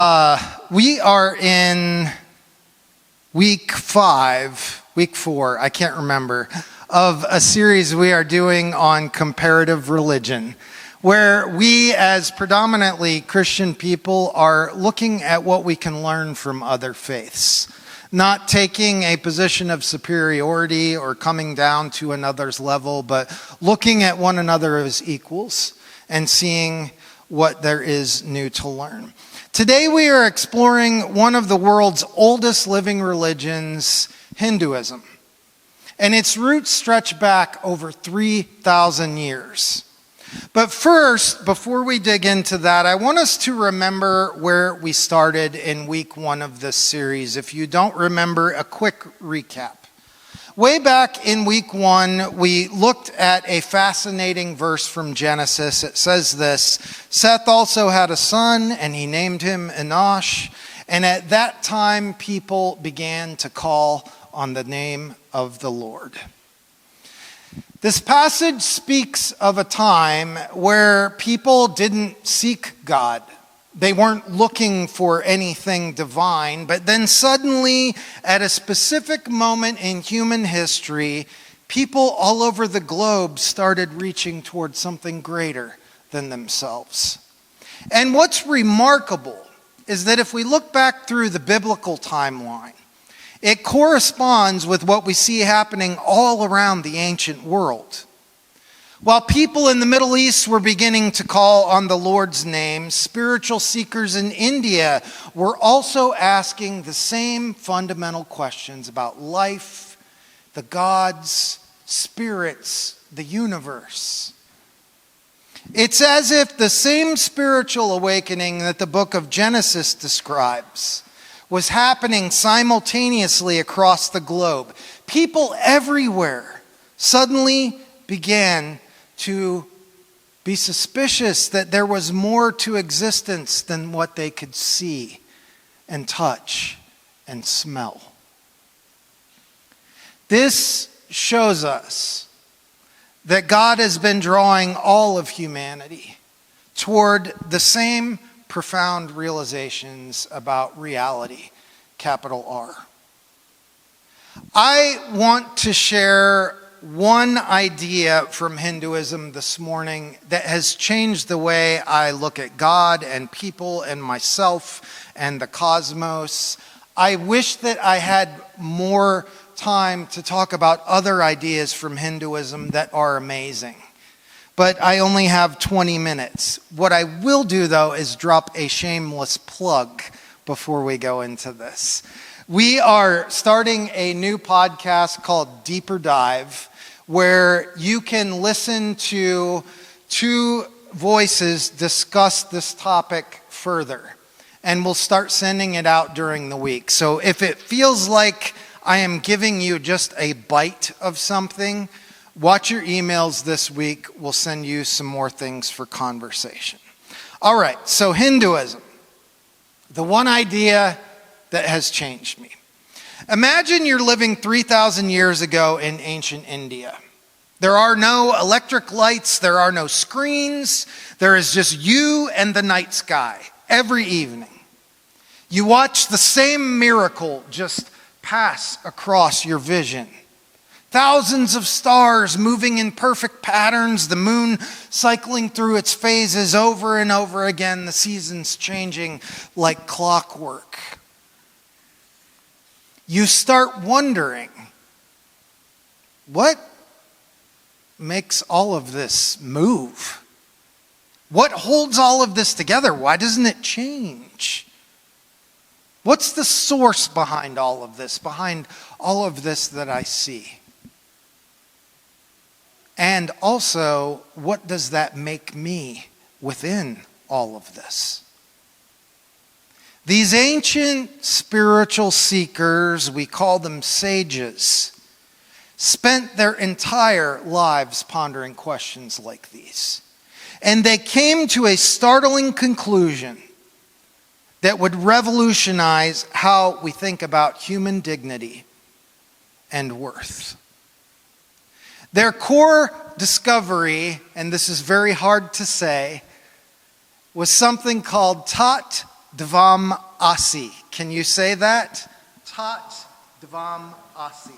We are in week 4, I can't remember, of a series we are doing on comparative religion, where we as predominantly Christian people are looking at what we can learn from other faiths, not taking a position of superiority or coming down to another's level, but looking at one another as equals and seeing what there is new to learn. Today we are exploring one of the world's oldest living religions, Hinduism. And its roots stretch back over 3,000 years. But first, before we dig into that, I want us to remember where we started in week 1 of this series. If you don't remember, a quick recap. Way back in week 1, we looked at a fascinating verse from Genesis. It says this: Seth also had a son, and he named him Enosh. And at that time, people began to call on the name of the Lord. This passage speaks of a time where people didn't seek God. They weren't looking for anything divine, but then suddenly, at a specific moment in human history, people all over the globe started reaching towards something greater than themselves. And what's remarkable is that if we look back through the biblical timeline, it corresponds with what we see happening all around the ancient world. While people in the Middle East were beginning to call on the Lord's name, spiritual seekers in India were also asking the same fundamental questions about life, the gods, spirits, the universe. It's as if the same spiritual awakening that the book of Genesis describes was happening simultaneously across the globe. People everywhere suddenly began to be suspicious that there was more to existence than what they could see and touch and smell. This shows us that God has been drawing all of humanity toward the same profound realizations about reality, capital R. I want to share one idea from Hinduism this morning that has changed the way I look at God and people and myself and the cosmos. I wish that I had more time to talk about other ideas from Hinduism that are amazing. But I only have 20 minutes. What I will do, though, is drop a shameless plug before we go into this. We are starting a new podcast called Deeper Dive, where you can listen to 2 voices discuss this topic further. And we'll start sending it out during the week. So if it feels like I am giving you just a bite of something, watch your emails this week. We'll send you some more things for conversation. All right, so Hinduism, the one idea that has changed me. Imagine you're living 3,000 years ago in ancient India. There are no electric lights, there are no screens, there is just you and the night sky every evening. You watch the same miracle just pass across your vision. Thousands of stars moving in perfect patterns, the moon cycling through its phases over and over again, the seasons changing like clockwork. You start wondering, what makes all of this move? What holds all of this together? Why doesn't it change? What's the source behind all of this that I see? And also, what does that make me within all of this? These ancient spiritual seekers, we call them sages, spent their entire lives pondering questions like these. And they came to a startling conclusion that would revolutionize how we think about human dignity and worth. Their core discovery, and this is very hard to say, was something called Tat Dvam Asi. Can you say that? Tat Dvam Asi.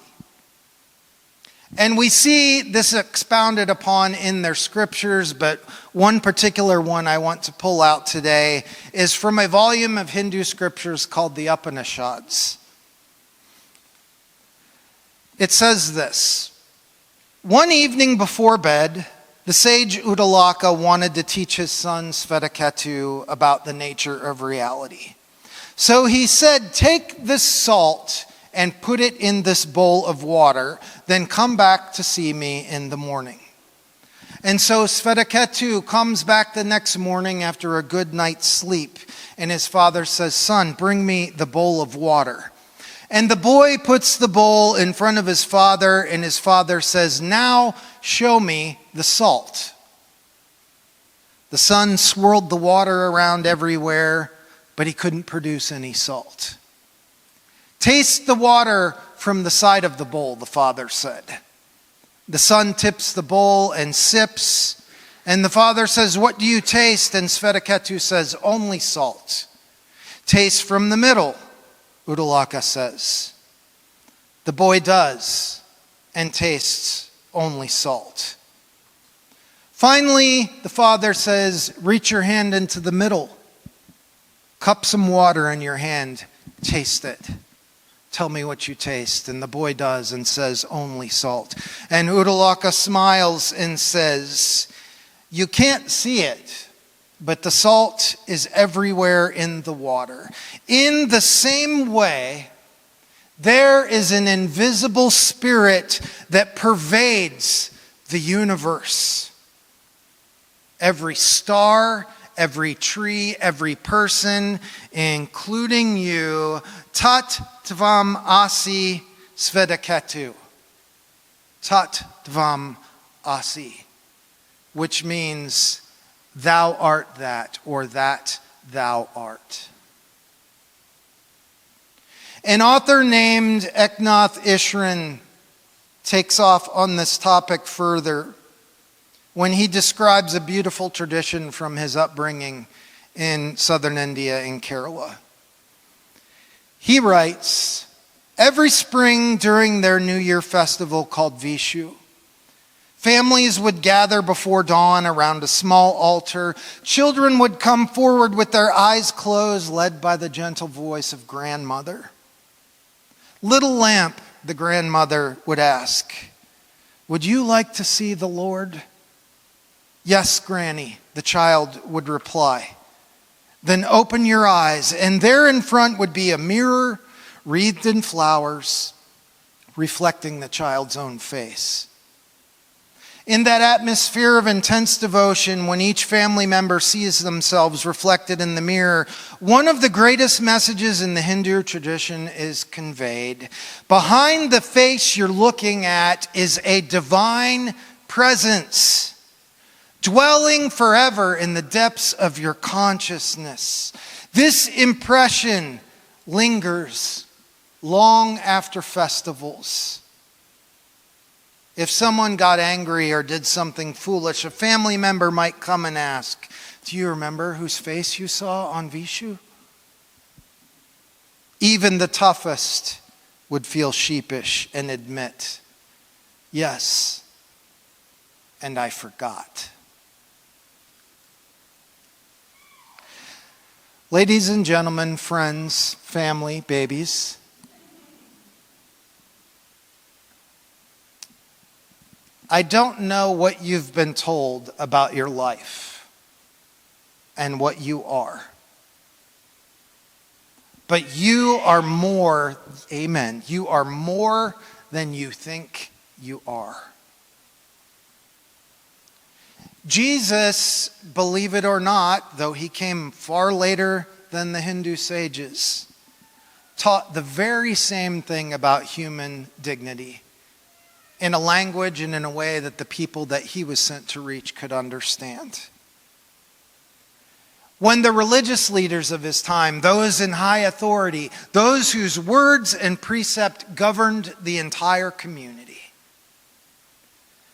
And we see this expounded upon in their scriptures, but one particular one I want to pull out today is from a volume of Hindu scriptures called the Upanishads. It says this: one evening before bed, the sage Uddalaka wanted to teach his son Svetaketu about the nature of reality. So he said, "Take this salt and put it in this bowl of water, then come back to see me in the morning." And so Svetaketu comes back the next morning after a good night's sleep, and his father says, "Son, bring me the bowl of water." And the boy puts the bowl in front of his father, and his father says, "Now show me the salt." The son swirled the water around everywhere, but he couldn't produce any salt. "Taste the water from the side of the bowl," the father said. The son tips the bowl and sips, and the father says, "What do you taste?" And Svetaketu says, "Only salt." "Taste from the middle," Uddalaka says. The boy does, and tastes only salt. Finally, the father says, "Reach your hand into the middle. Cup some water in your hand. Taste it. Tell me what you taste." And the boy does and says, "Only salt." And Uddalaka smiles and says, "You can't see it, but the salt is everywhere in the water. In the same way, there is an invisible spirit that pervades the universe. Every star, every tree, every person, including you, Tat Dvam Asi Svetaketu. Tat Dvam Asi, which means thou art that, or that thou art. An author named Eknath Ishran takes off on this topic further when he describes a beautiful tradition from his upbringing in southern India in Kerala. He writes, "Every spring during their New Year festival called Vishu, families would gather before dawn around a small altar. Children would come forward with their eyes closed, led by the gentle voice of grandmother. 'Little lamp,' the grandmother would ask, 'would you like to see the Lord?' 'Yes, Granny,' the child would reply. 'Then open your eyes,' and there in front would be a mirror wreathed in flowers, reflecting the child's own face. In that atmosphere of intense devotion, when each family member sees themselves reflected in the mirror, one of the greatest messages in the Hindu tradition is conveyed. Behind the face you're looking at is a divine presence, dwelling forever in the depths of your consciousness. This impression lingers long after festivals. If someone got angry or did something foolish, a family member might come and ask, 'Do you remember whose face you saw on Vishu?' Even the toughest would feel sheepish and admit, 'Yes, and I forgot.'" Ladies and gentlemen, friends, family, babies, I don't know what you've been told about your life and what you are. But you are more, amen, you are more than you think you are. Jesus, believe it or not, though he came far later than the Hindu sages, taught the very same thing about human dignity in a language and in a way that the people that he was sent to reach could understand. When the religious leaders of his time, those in high authority, those whose words and precept governed the entire community,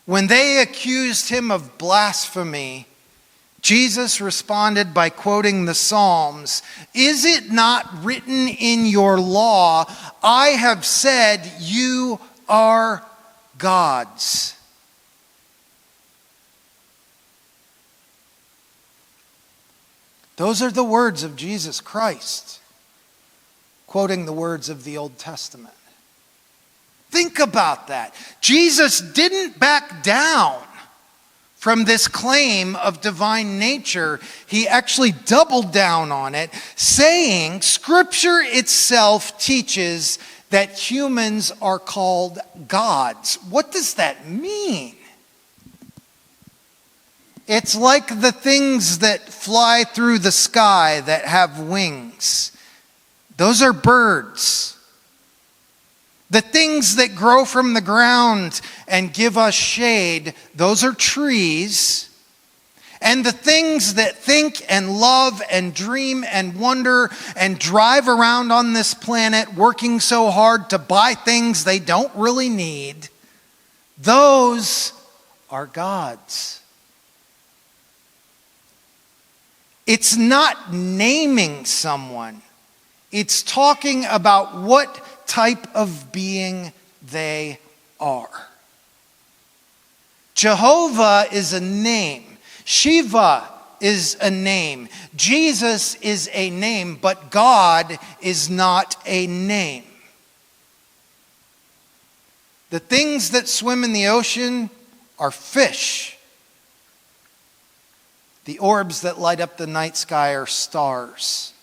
when they accused him of blasphemy, Jesus responded by quoting the Psalms. Is it not written in your law, I have said you are gods? Those are the words of Jesus Christ, quoting the words of the Old Testament. Think about that. Jesus didn't back down from this claim of divine nature. He actually doubled down on it, saying Scripture itself teaches that humans are called gods. What does that mean? It's like the things that fly through the sky that have wings. Those are birds. The things that grow from the ground and give us shade, those are trees. And the things that think and love and dream and wonder and drive around on this planet working so hard to buy things they don't really need, those are gods. It's not naming someone. It's talking about what type of being they are. Jehovah is a name. Shiva is a name. Jesus is a name, but God is not a name. The things that swim in the ocean are fish. The orbs that light up the night sky are stars.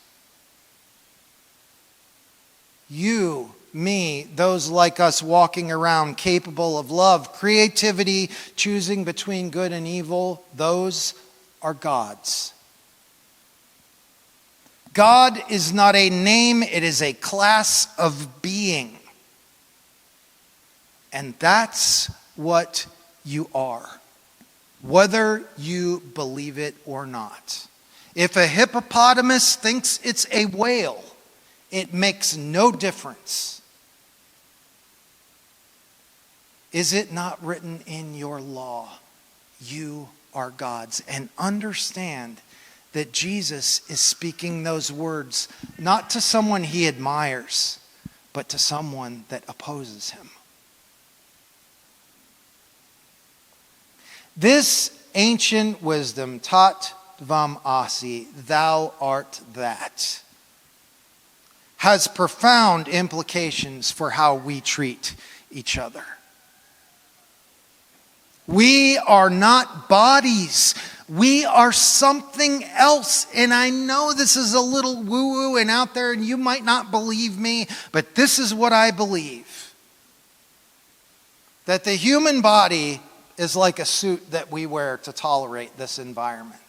You, me, those like us walking around capable of love, creativity, choosing between good and evil, those are gods. God is not a name, it is a class of being. And that's what you are, whether you believe it or not. If a hippopotamus thinks it's a whale, it makes no difference. Is it not written in your law, you are gods? And understand that Jesus is speaking those words not to someone he admires, but to someone that opposes him. This ancient wisdom, tat dvam asi, thou art that, has profound implications for how we treat each other. We are not bodies. We are something else. And I know this is a little woo-woo and out there, and you might not believe me, but this is what I believe. That the human body is like a suit that we wear to tolerate this environment.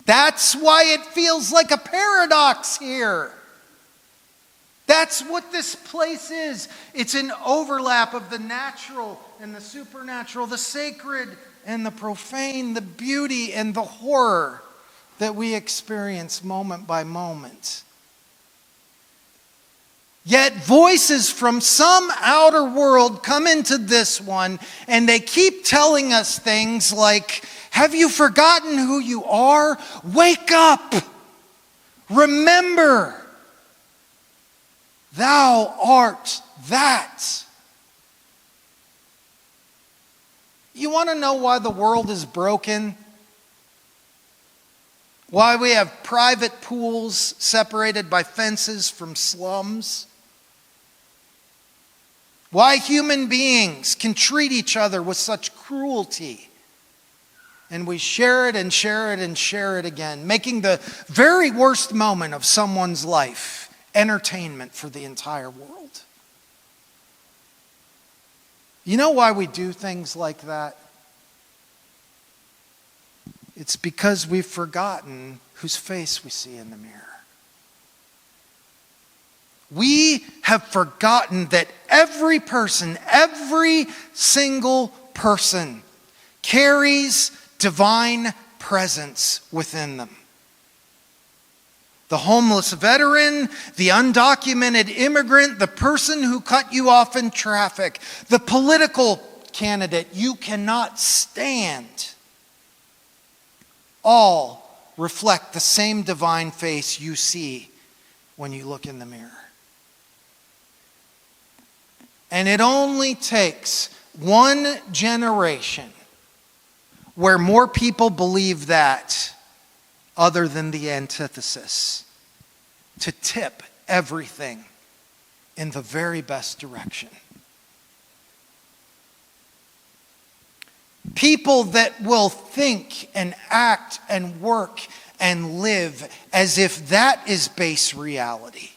That's why it feels like a paradox here. That's what this place is. It's an overlap of the natural and the supernatural, the sacred and the profane, the beauty and the horror that we experience moment by moment. Yet voices from some outer world come into this one, and they keep telling us things like, have you forgotten who you are? Wake up! Remember! Thou art that. You want to know why the world is broken? Why we have private pools separated by fences from slums? Why human beings can treat each other with such cruelty? And we share it and share it and share it again, making the very worst moment of someone's life entertainment for the entire world. You know why we do things like that? It's because we've forgotten whose face we see in the mirror. We have forgotten that every person, every single person, carries divine presence within them. The homeless veteran, the undocumented immigrant, the person who cut you off in traffic, the political candidate you cannot stand. all reflect the same divine face you see when you look in the mirror. And it only takes one generation where more people believe that other than the antithesis to tip everything in the very best direction. People that will think and act and work and live as if that is base reality.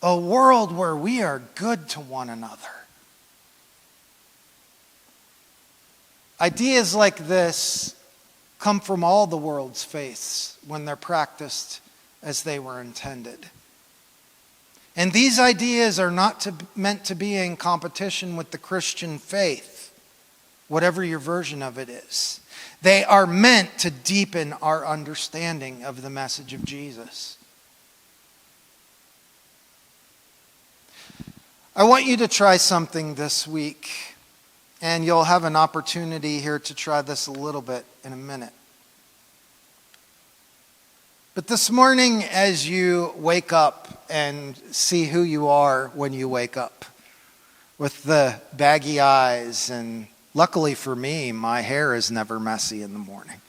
A world where we are good to one another. Ideas like this come from all the world's faiths when they're practiced as they were intended. And these ideas are not meant to be in competition with the Christian faith, whatever your version of it is. They are meant to deepen our understanding of the message of Jesus. I want you to try something this week, and you'll have an opportunity here to try this a little bit in a minute. But this morning, as you wake up and see who you are when you wake up, with the baggy eyes, and luckily for me, my hair is never messy in the morning.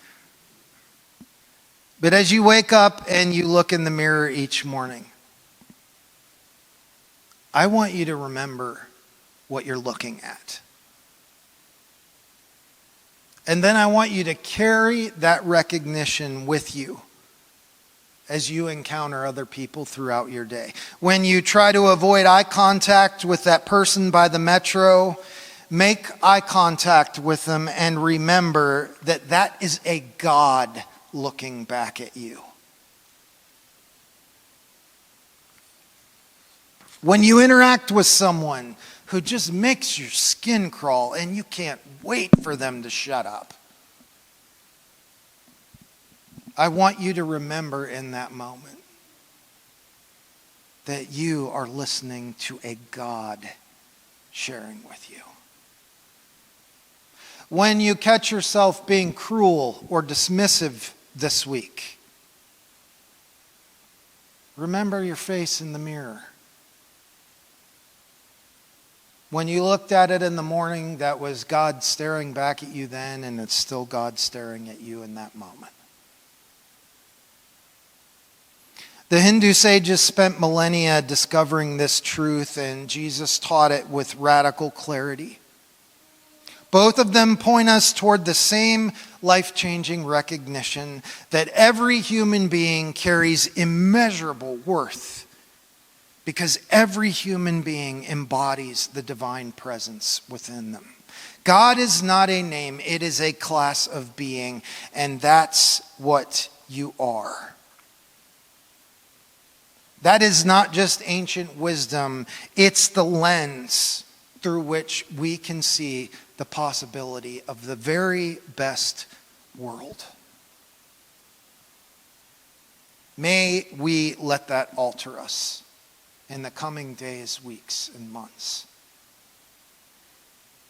But as you wake up and you look in the mirror each morning, I want you to remember what you're looking at. And then I want you to carry that recognition with you as you encounter other people throughout your day. When you try to avoid eye contact with that person by the metro, make eye contact with them and remember that that is a God looking back at you. When you interact with someone who just makes your skin crawl and you can't wait for them to shut up, I want you to remember in that moment that you are listening to a God sharing with you. When you catch yourself being cruel or dismissive this week, remember your face in the mirror. When you looked at it in the morning, that was God staring back at you then, and it's still God staring at you in that moment. The Hindu sages spent millennia discovering this truth, and Jesus taught it with radical clarity. Both of them point us toward the same life-changing recognition that every human being carries immeasurable worth, because every human being embodies the divine presence within them. God is not a name, it is a class of being, and that's what you are. That is not just ancient wisdom, it's the lens through which we can see the possibility of the very best world. May we let that alter us in the coming days, weeks, and months,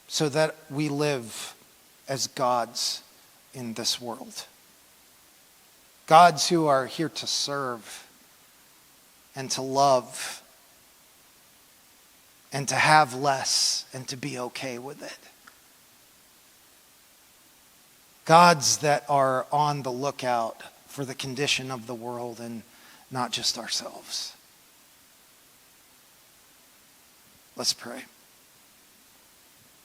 so that we live as gods in this world. Gods who are here to serve and to love and to have less and to be okay with it. Gods that are on the lookout for the condition of the world and not just ourselves. Let's pray.